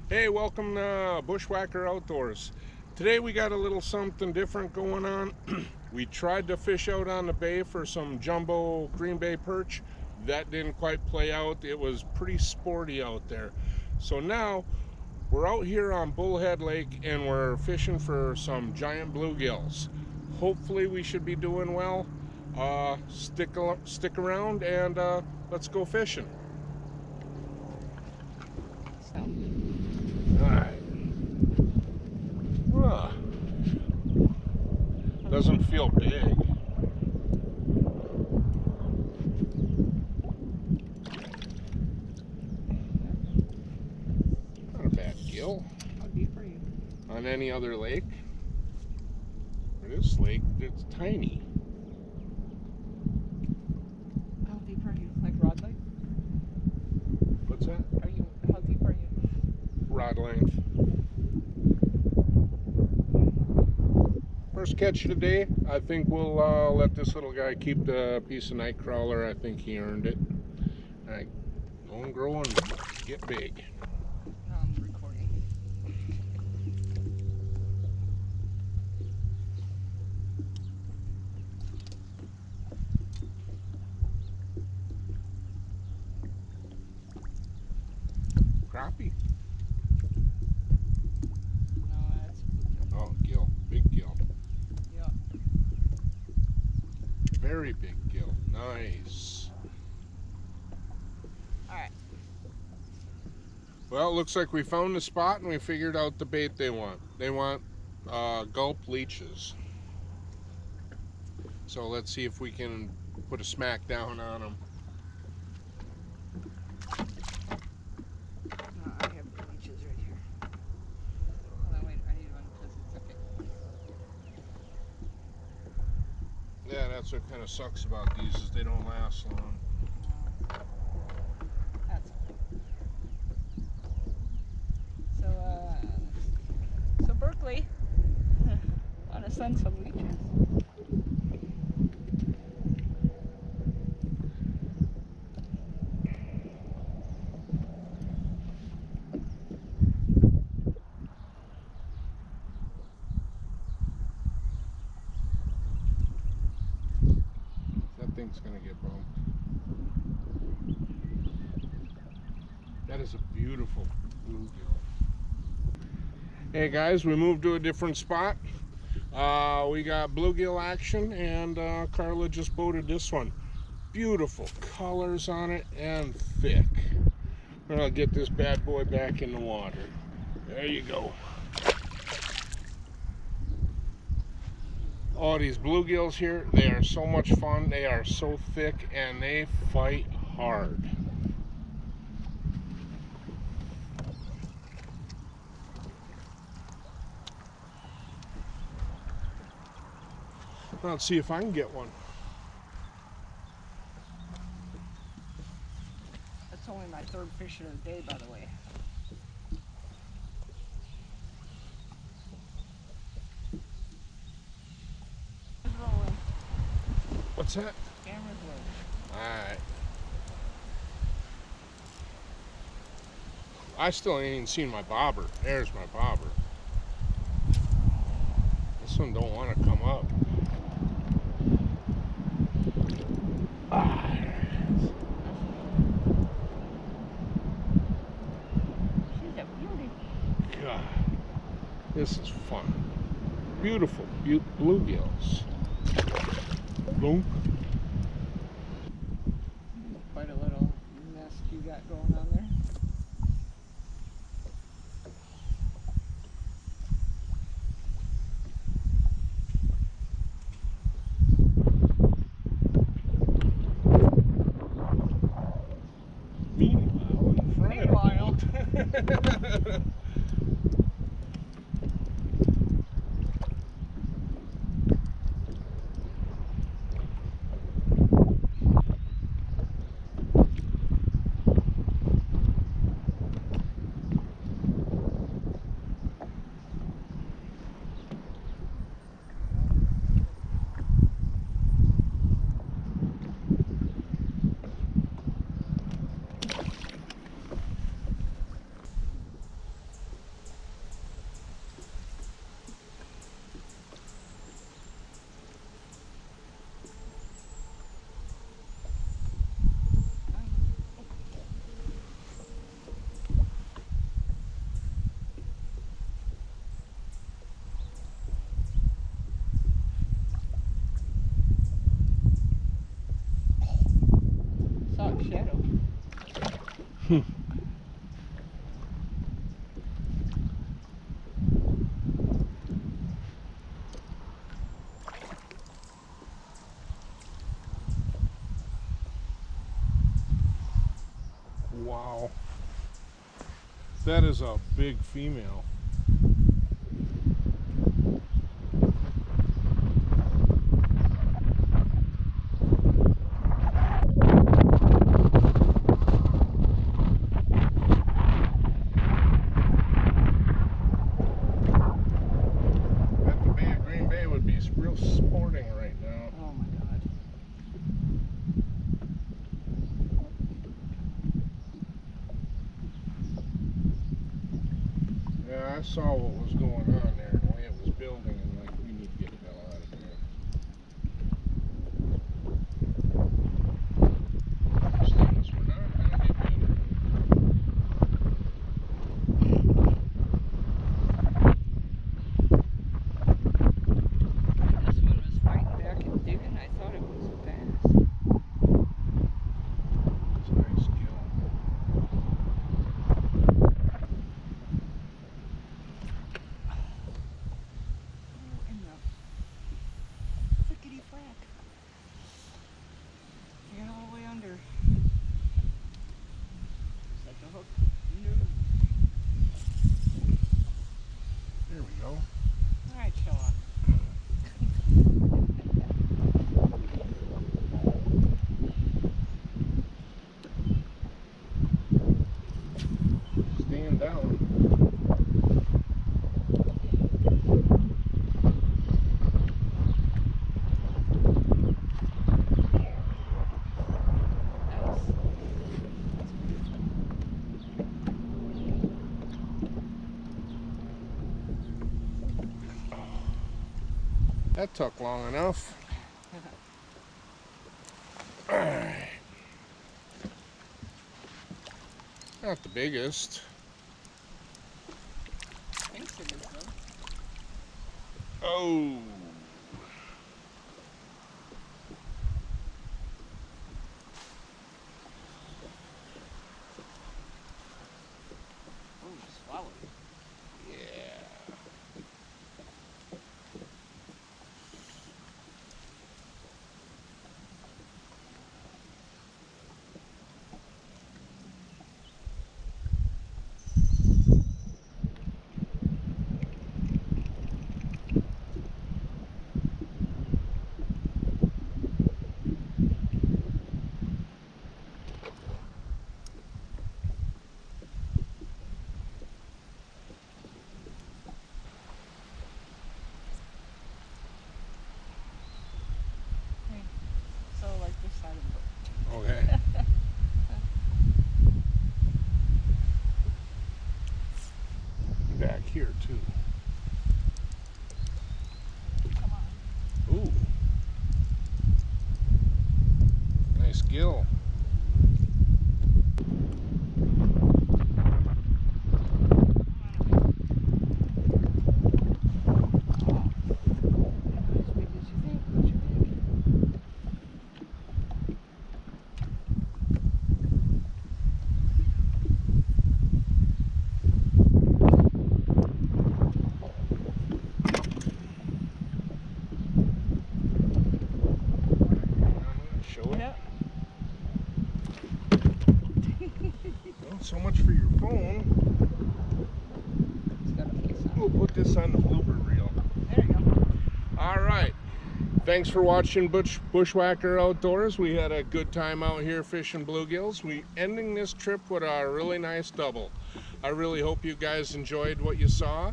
Hey, welcome to Bushwhacker Outdoors. Today we got a little something different going on. We tried to fish out on the bay for some jumbo green bay perch. That didn't quite play out. It was pretty sporty out there. So now we're out here on Bullhead Lake and we're fishing for some giant bluegills. Hopefully we should be doing well. Stick around and let's go fishing. All right. Doesn't feel big. Not a bad gill. How deep are you? On any other lake? Or this lake, it's tiny. How deep are you? Like rod length? What's that? How deep are you? Rod length. First catch of the day. I think we'll let this little guy keep the piece of night crawler. I think he earned it. All right, go and grow and get big. I'm recording. Crappie. No, that's bluegill. Oh, gill. Big gill. Yeah. Very big gill. Nice. Alright. Well, it looks like we found the spot and we figured out the bait they want. They want gulp leeches. So let's see if we can put a smack down on them. No, I have the leeches right here. Hold on, wait, I need one because it's okay. Yeah, that's what kind of sucks about these is they don't last long. That's okay. So Berkeley, want to send some leeches? That thing's gonna get bumped. That is a beautiful bluegill. Hey guys, we moved to a different spot. We got bluegill action, and Carla just boated this one. Beautiful colors on it and thick. I'm gonna get this bad boy back in the water. There you go. Oh, these bluegills here, they are so much fun. They are so thick and they fight hard. Let's see if I can get one. That's only my third fish of the day, by the way. Camera's rolling. What's that? Camera's rolling. Alright. I still ain't even seen my bobber. There's my bobber. This one don't want to come up. Ah, there it is. She's a beauty. God, this is fun. Beautiful bluegills. Boom. Quite a little nest you got going on there. Meanwhile, in front Meanwhile. of it. That is a big female. At the Bay of Green Bay would be real sporting right now. Oh my God. Yeah, I saw what was going on there and the way it was building, and like, we need to get the hell out of there. As long as we're not gonna get beaten. This one was fighting back and digging. I thought it was a bass. It's a nice gill. Oh, in the thickety flack. Get all the way under. Is that the hook? No. There we go. All right, chill out. Stand down. That took long enough. Alright. Not the biggest. Thanks it is though. Oh. Oh, you swallowed it. Yeah. So like this side of the boat. Okay. Back here too. Come on. Ooh. Nice gill. As big as you think, but you're big. Show it. Yep. Well, so much for your phone. It's got a piece on We'll put this on the blooper reel. it. There you go. All right. Thanks for watching Bushwhacker Outdoors. We had a good time out here fishing bluegills. We ending this trip with a really nice double. I really hope you guys enjoyed what you saw.